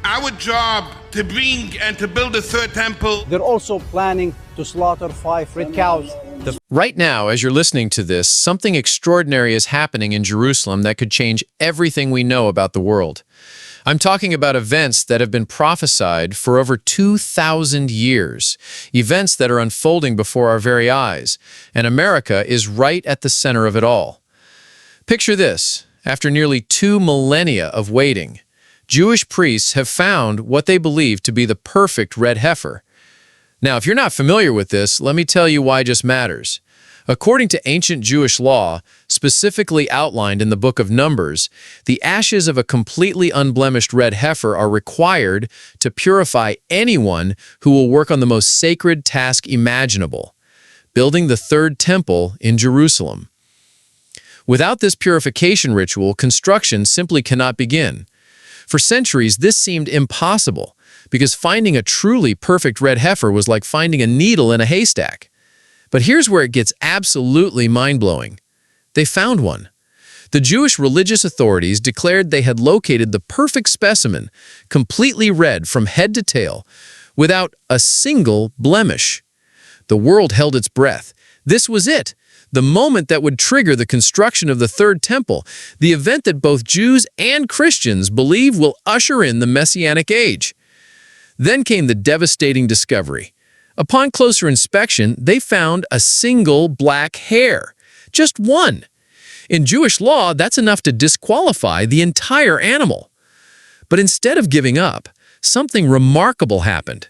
our job to bring and to build a third temple. They're also planning to slaughter 5 red cows. Right now, as you're listening to this, something extraordinary is happening in Jerusalem that could change everything we know about the world. I'm talking about events that have been prophesied for over 2,000 years, events that are unfolding before our very eyes, and America is right at the center of it all. Picture this. After nearly 2 millennia of waiting, Jewish priests have found what they believe to be the perfect red heifer. Now, if you're not familiar with this, let me tell you why it just matters. According to ancient Jewish law, specifically outlined in the book of Numbers, the ashes of a completely unblemished red heifer are required to purify anyone who will work on the most sacred task imaginable, building the third temple in Jerusalem. Without this purification ritual, construction simply cannot begin. For centuries, this seemed impossible, because finding a truly perfect red heifer was like finding a needle in a haystack. But here's where it gets absolutely mind-blowing. They found one. The Jewish religious authorities declared they had located the perfect specimen, completely red from head to tail, without a single blemish. The world held its breath. This was it, the moment that would trigger the construction of the third temple, the event that both Jews and Christians believe will usher in the Messianic age. Then came the devastating discovery. Upon closer inspection, they found a single black hair. Just one. In Jewish law, that's enough to disqualify the entire animal. But instead of giving up, something remarkable happened.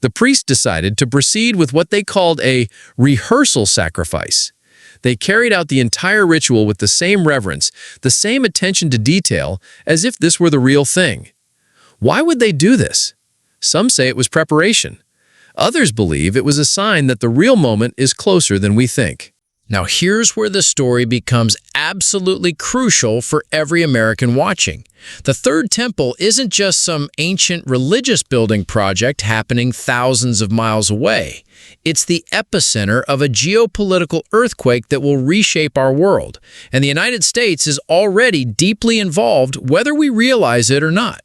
The priests decided to proceed with what they called a rehearsal sacrifice. They carried out the entire ritual with the same reverence, the same attention to detail, as if this were the real thing. Why would they do this? Some say it was preparation. Others believe it was a sign that the real moment is closer than we think. Now here's where the story becomes absolutely crucial for every American watching. The Third Temple isn't just some ancient religious building project happening thousands of miles away. It's the epicenter of a geopolitical earthquake that will reshape our world, and the United States is already deeply involved whether we realize it or not.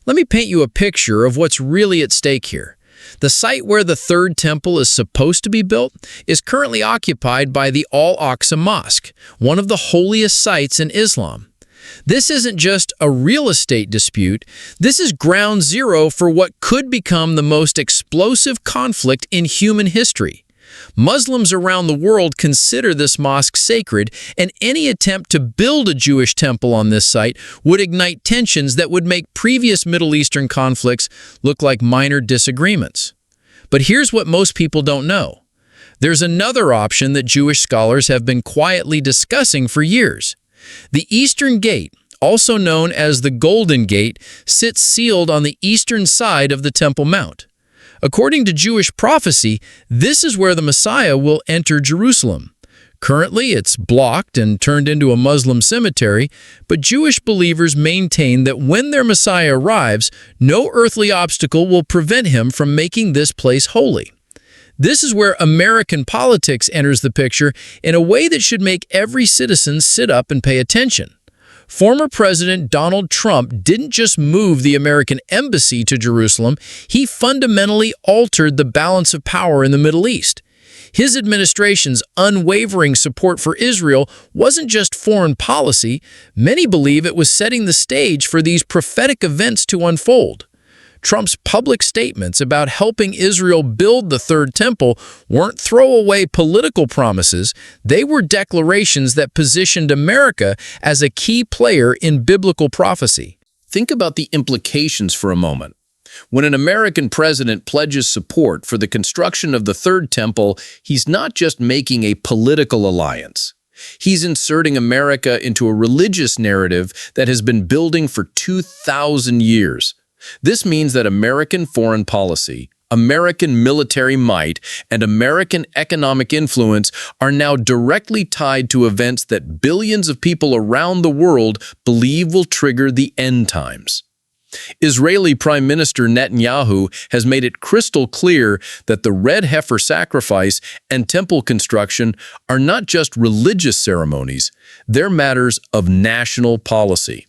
Let me paint you a picture of what's really at stake here. The site where the Third Temple is supposed to be built is currently occupied by the Al-Aqsa Mosque, one of the holiest sites in Islam. This isn't just a real estate dispute, this is ground zero for what could become the most explosive conflict in human history. Muslims around the world consider this mosque sacred, and any attempt to build a Jewish temple on this site would ignite tensions that would make previous Middle Eastern conflicts look like minor disagreements. But here's what most people don't know. There's another option that Jewish scholars have been quietly discussing for years. The Eastern Gate, also known as the Golden Gate, sits sealed on the eastern side of the Temple Mount. According to Jewish prophecy, this is where the Messiah will enter Jerusalem. Currently, it's blocked and turned into a Muslim cemetery, but Jewish believers maintain that when their Messiah arrives, no earthly obstacle will prevent him from making this place holy. This is where American politics enters the picture in a way that should make every citizen sit up and pay attention. Former President Donald Trump didn't just move the American embassy to Jerusalem, he fundamentally altered the balance of power in the Middle East. His administration's unwavering support for Israel wasn't just foreign policy, many believe it was setting the stage for these prophetic events to unfold. Trump's public statements about helping Israel build the Third Temple weren't throwaway political promises, they were declarations that positioned America as a key player in biblical prophecy. Think about the implications for a moment. When an American president pledges support for the construction of the Third Temple, he's not just making a political alliance. He's inserting America into a religious narrative that has been building for 2,000 years. This means that American foreign policy, American military might, and American economic influence are now directly tied to events that billions of people around the world believe will trigger the end times. Israeli Prime Minister Netanyahu has made it crystal clear that the red heifer sacrifice and temple construction are not just religious ceremonies, they're matters of national policy.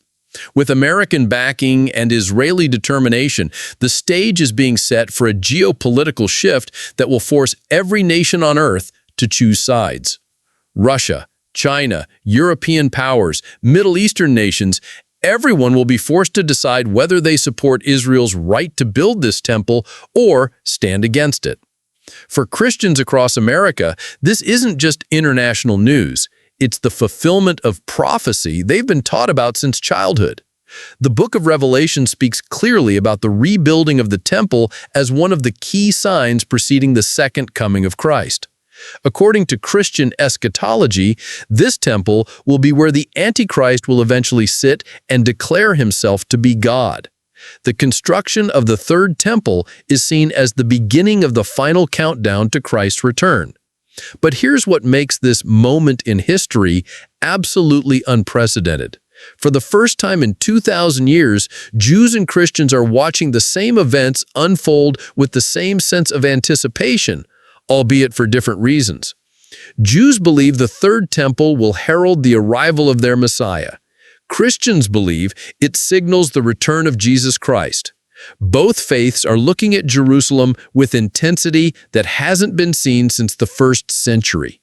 With American backing and Israeli determination, the stage is being set for a geopolitical shift that will force every nation on earth to choose sides. Russia, China, European powers, Middle Eastern nations, everyone will be forced to decide whether they support Israel's right to build this temple or stand against it. For Christians across America, this isn't just international news. It's the fulfillment of prophecy they've been taught about since childhood. The book of Revelation speaks clearly about the rebuilding of the temple as one of the key signs preceding the second coming of Christ. According to Christian eschatology, this temple will be where the Antichrist will eventually sit and declare himself to be God. The construction of the third temple is seen as the beginning of the final countdown to Christ's return. But here's what makes this moment in history absolutely unprecedented. For the first time in 2,000 years, Jews and Christians are watching the same events unfold with the same sense of anticipation, albeit for different reasons. Jews believe the third temple will herald the arrival of their Messiah. Christians believe it signals the return of Jesus Christ. Both faiths are looking at Jerusalem with intensity that hasn't been seen since the first century.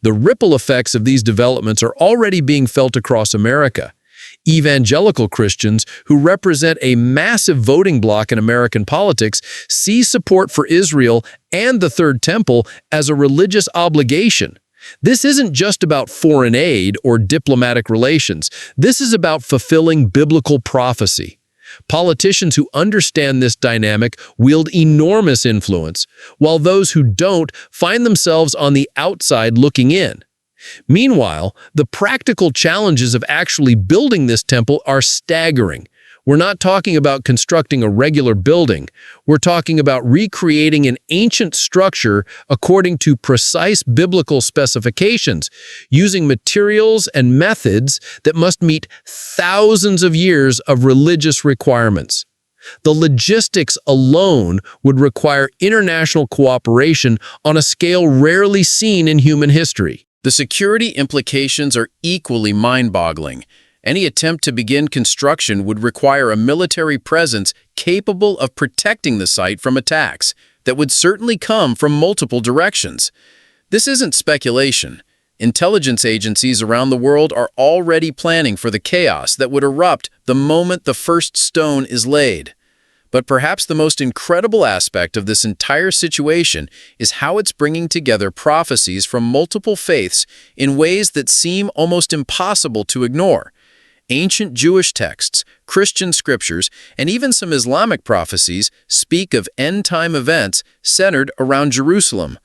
The ripple effects of these developments are already being felt across America. Evangelical Christians, who represent a massive voting bloc in American politics, see support for Israel and the Third Temple as a religious obligation. This isn't just about foreign aid or diplomatic relations. This is about fulfilling biblical prophecy. Politicians who understand this dynamic wield enormous influence, while those who don't find themselves on the outside looking in. Meanwhile, the practical challenges of actually building this temple are staggering. We're not talking about constructing a regular building. We're talking about recreating an ancient structure according to precise biblical specifications, using materials and methods that must meet thousands of years of religious requirements. The logistics alone would require international cooperation on a scale rarely seen in human history. The security implications are equally mind-boggling. Any attempt to begin construction would require a military presence capable of protecting the site from attacks that would certainly come from multiple directions. This isn't speculation. Intelligence agencies around the world are already planning for the chaos that would erupt the moment the first stone is laid. But perhaps the most incredible aspect of this entire situation is how it's bringing together prophecies from multiple faiths in ways that seem almost impossible to ignore. Ancient Jewish texts, Christian scriptures, and even some Islamic prophecies speak of end-time events centered around Jerusalem.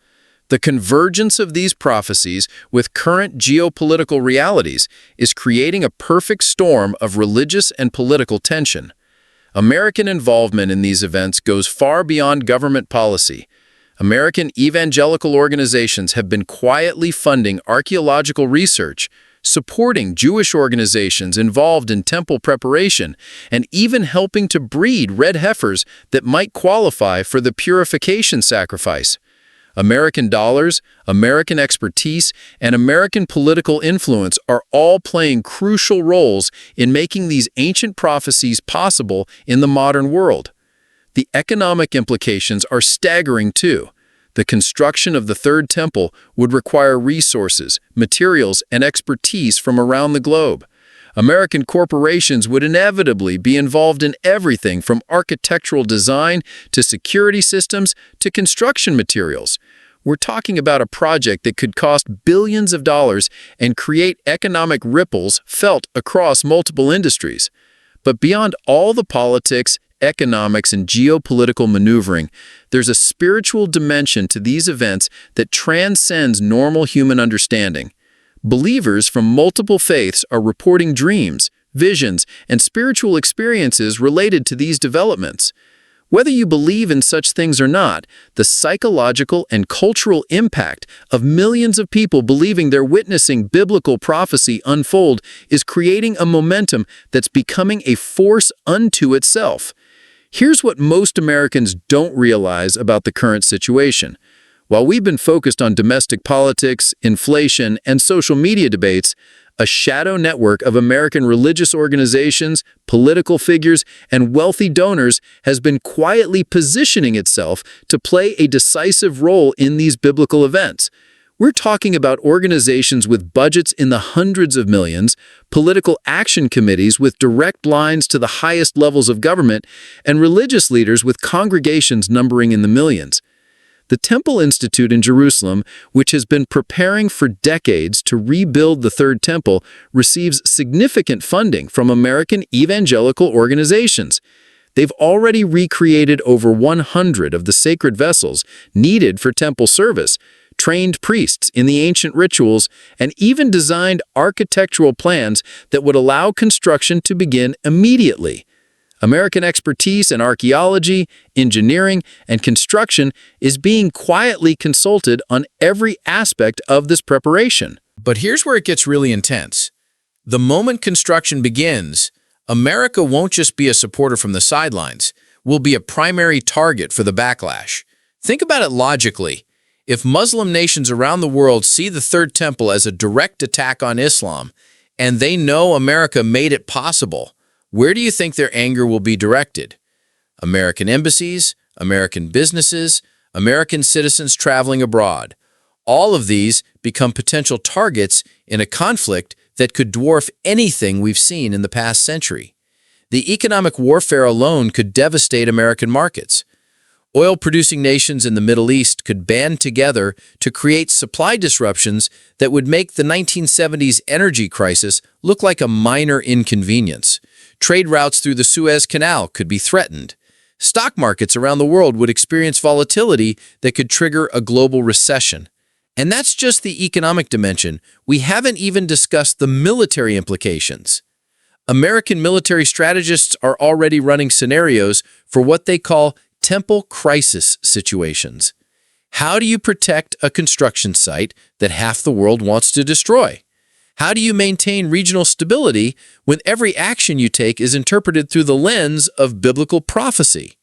The convergence of these prophecies with current geopolitical realities is creating a perfect storm of religious and political tension. American involvement in these events goes far beyond government policy. American evangelical organizations have been quietly funding archaeological research, supporting Jewish organizations involved in temple preparation, and even helping to breed red heifers that might qualify for the purification sacrifice. American dollars, American expertise, and American political influence are all playing crucial roles in making these ancient prophecies possible in the modern world. The economic implications are staggering too. The construction of the Third Temple would require resources, materials, and expertise from around the globe. American corporations would inevitably be involved in everything from architectural design to security systems to construction materials. We're talking about a project that could cost billions of dollars and create economic ripples felt across multiple industries. But beyond all the politics, economics, and geopolitical maneuvering, there's a spiritual dimension to these events that transcends normal human understanding. Believers from multiple faiths are reporting dreams, visions, and spiritual experiences related to these developments. Whether you believe in such things or not, the psychological and cultural impact of millions of people believing they're witnessing biblical prophecy unfold is creating a momentum that's becoming a force unto itself. Here's what most Americans don't realize about the current situation. While we've been focused on domestic politics, inflation, and social media debates, A shadow network of American religious organizations, political figures, and wealthy donors has been quietly positioning itself to play a decisive role in these biblical events. We're talking about organizations with budgets in the hundreds of millions, political action committees with direct lines to the highest levels of government, and religious leaders with congregations numbering in the millions. The Temple Institute in Jerusalem, which has been preparing for decades to rebuild the Third Temple, receives significant funding from American evangelical organizations. They've already recreated over 100 of the sacred vessels needed for temple service, trained priests in the ancient rituals, and even designed architectural plans that would allow construction to begin immediately. American expertise in archaeology, engineering, and construction is being quietly consulted on every aspect of this preparation. But here's where it gets really intense. The moment construction begins, America won't just be a supporter from the sidelines, we'll be a primary target for the backlash. Think about it logically. If Muslim nations around the world see the Third Temple as a direct attack on Islam, and they know America made it possible, where do you think their anger will be directed? American embassies, American businesses, American citizens traveling abroad. All of these become potential targets in a conflict that could dwarf anything we've seen in the past century. The economic warfare alone could devastate American markets. Oil-producing nations in the Middle East could band together to create supply disruptions that would make the 1970s energy crisis look like a minor inconvenience. Trade routes through the Suez Canal could be threatened. Stock markets around the world would experience volatility that could trigger a global recession. And that's just the economic dimension. We haven't even discussed the military implications. American military strategists are already running scenarios for what they call temple crisis situations. How do you protect a construction site that half the world wants to destroy? How do you maintain regional stability when every action you take is interpreted through the lens of biblical prophecy?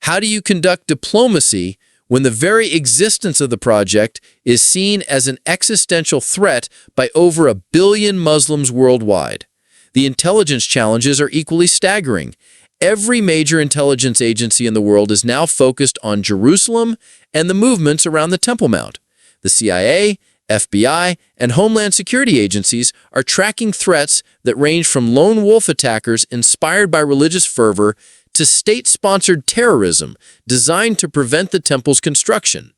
How do you conduct diplomacy when the very existence of the project is seen as an existential threat by over 1 billion Muslims worldwide? The intelligence challenges are equally staggering. Every major intelligence agency in the world is now focused on Jerusalem and the movements around the Temple Mount. The CIA, FBI, and Homeland Security agencies are tracking threats that range from lone wolf attackers inspired by religious fervor to state-sponsored terrorism designed to prevent the temple's construction.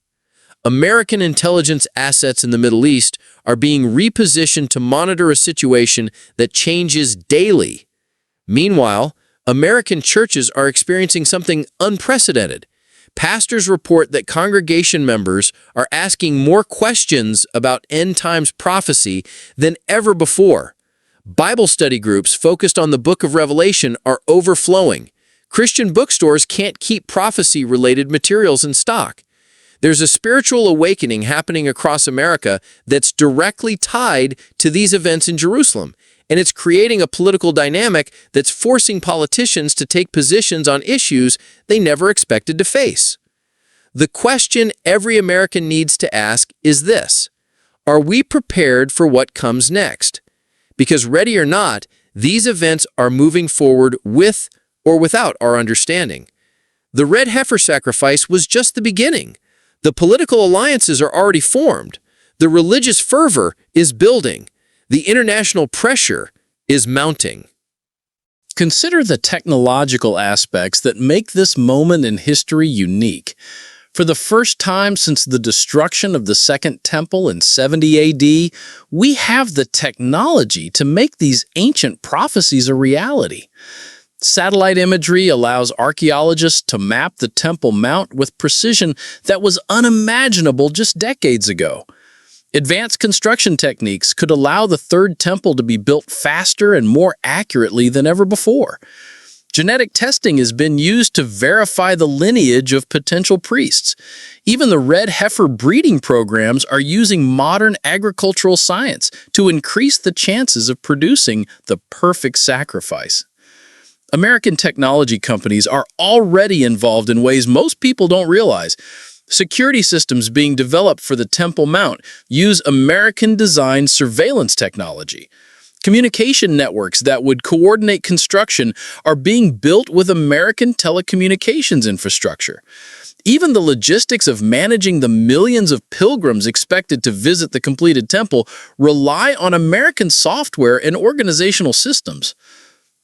American intelligence assets in the Middle East are being repositioned to monitor a situation that changes daily. Meanwhile, American churches are experiencing something unprecedented. Pastors report that congregation members are asking more questions about end times prophecy than ever before. Bible study groups focused on the book of Revelation are overflowing. Christian bookstores can't keep prophecy-related materials in stock. There's a spiritual awakening happening across America that's directly tied to these events in Jerusalem, and it's creating a political dynamic that's forcing politicians to take positions on issues they never expected to face. The question every American needs to ask is this: are we prepared for what comes next? Because ready or not, these events are moving forward with or without our understanding. The red heifer sacrifice was just the beginning. The political alliances are already formed. The religious fervor is building. The international pressure is mounting. Consider the technological aspects that make this moment in history unique. For the first time since the destruction of the Second Temple in 70 AD, we have the technology to make these ancient prophecies a reality. Satellite imagery allows archaeologists to map the Temple Mount with precision that was unimaginable just decades ago. Advanced construction techniques could allow the Third Temple to be built faster and more accurately than ever before. Genetic testing has been used to verify the lineage of potential priests. Even the red heifer breeding programs are using modern agricultural science to increase the chances of producing the perfect sacrifice. American technology companies are already involved in ways most people don't realize. Security systems being developed for the Temple Mount use American-designed surveillance technology. Communication networks that would coordinate construction are being built with American telecommunications infrastructure. Even the logistics of managing the millions of pilgrims expected to visit the completed temple rely on American software and organizational systems.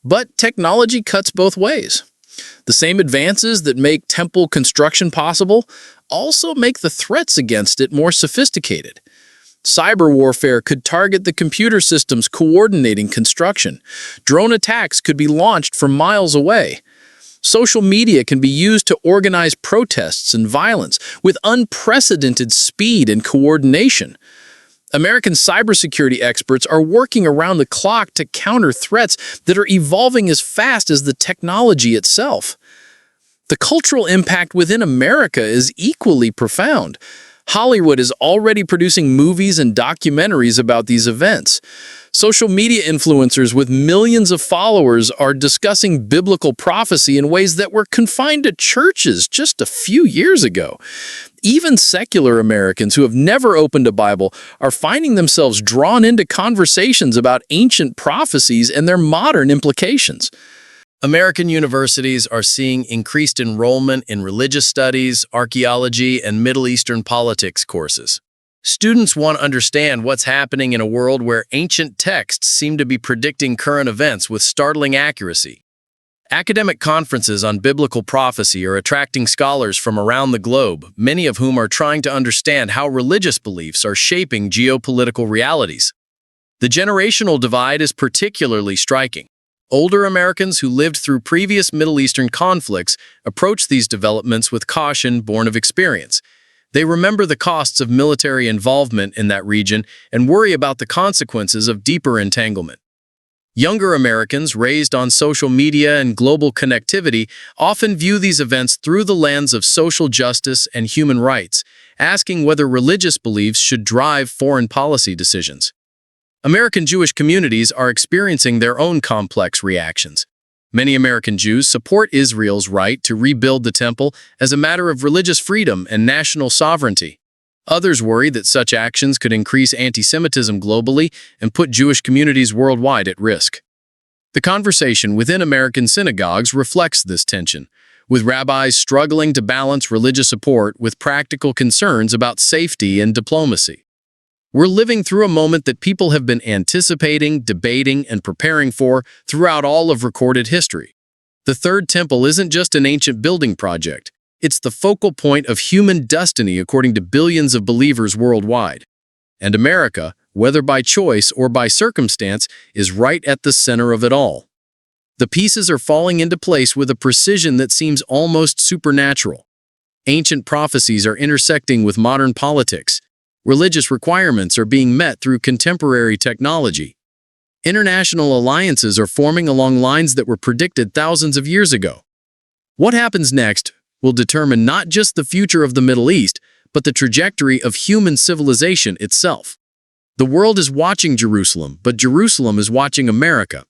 But technology cuts both ways. The same advances that make temple construction possible also make the threats against it more sophisticated. Cyber warfare could target the computer systems coordinating construction. Drone attacks could be launched from miles away. Social media can be used to organize protests and violence with unprecedented speed and coordination. American cybersecurity experts are working around the clock to counter threats that are evolving as fast as the technology itself. The cultural impact within America is equally profound. Hollywood is already producing movies and documentaries about these events. Social media influencers with millions of followers are discussing biblical prophecy in ways that were confined to churches just a few years ago. Even secular Americans who have never opened a Bible are finding themselves drawn into conversations about ancient prophecies and their modern implications. American universities are seeing increased enrollment in religious studies, archaeology, and Middle Eastern politics courses. Students want to understand what's happening in a world where ancient texts seem to be predicting current events with startling accuracy. Academic conferences on biblical prophecy are attracting scholars from around the globe, many of whom are trying to understand how religious beliefs are shaping geopolitical realities. The generational divide is particularly striking. Older Americans who lived through previous Middle Eastern conflicts approach these developments with caution born of experience. They remember the costs of military involvement in that region and worry about the consequences of deeper entanglement. Younger Americans raised on social media and global connectivity often view these events through the lens of social justice and human rights, asking whether religious beliefs should drive foreign policy decisions. American Jewish communities are experiencing their own complex reactions. Many American Jews support Israel's right to rebuild the temple as a matter of religious freedom and national sovereignty. Others worry that such actions could increase anti-Semitism globally and put Jewish communities worldwide at risk. The conversation within American synagogues reflects this tension, with rabbis struggling to balance religious support with practical concerns about safety and diplomacy. We're living through a moment that people have been anticipating, debating, and preparing for throughout all of recorded history. The Third Temple isn't just an ancient building project. It's the focal point of human destiny according to billions of believers worldwide. And America, whether by choice or by circumstance, is right at the center of it all. The pieces are falling into place with a precision that seems almost supernatural. Ancient prophecies are intersecting with modern politics. Religious requirements are being met through contemporary technology. International alliances are forming along lines that were predicted thousands of years ago. What happens next will determine not just the future of the Middle East, but the trajectory of human civilization itself. The world is watching Jerusalem, but Jerusalem is watching America.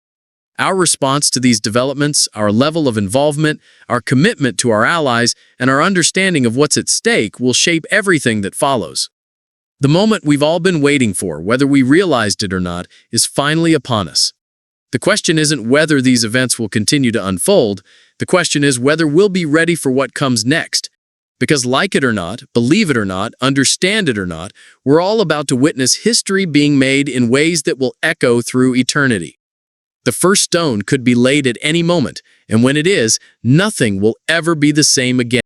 Our response to these developments, our level of involvement, our commitment to our allies, and our understanding of what's at stake will shape everything that follows. The moment we've all been waiting for, whether we realized it or not, is finally upon us. The question isn't whether these events will continue to unfold. The question is whether we'll be ready for what comes next. Because like it or not, believe it or not, understand it or not, we're all about to witness history being made in ways that will echo through eternity. The first stone could be laid at any moment, and when it is, nothing will ever be the same again.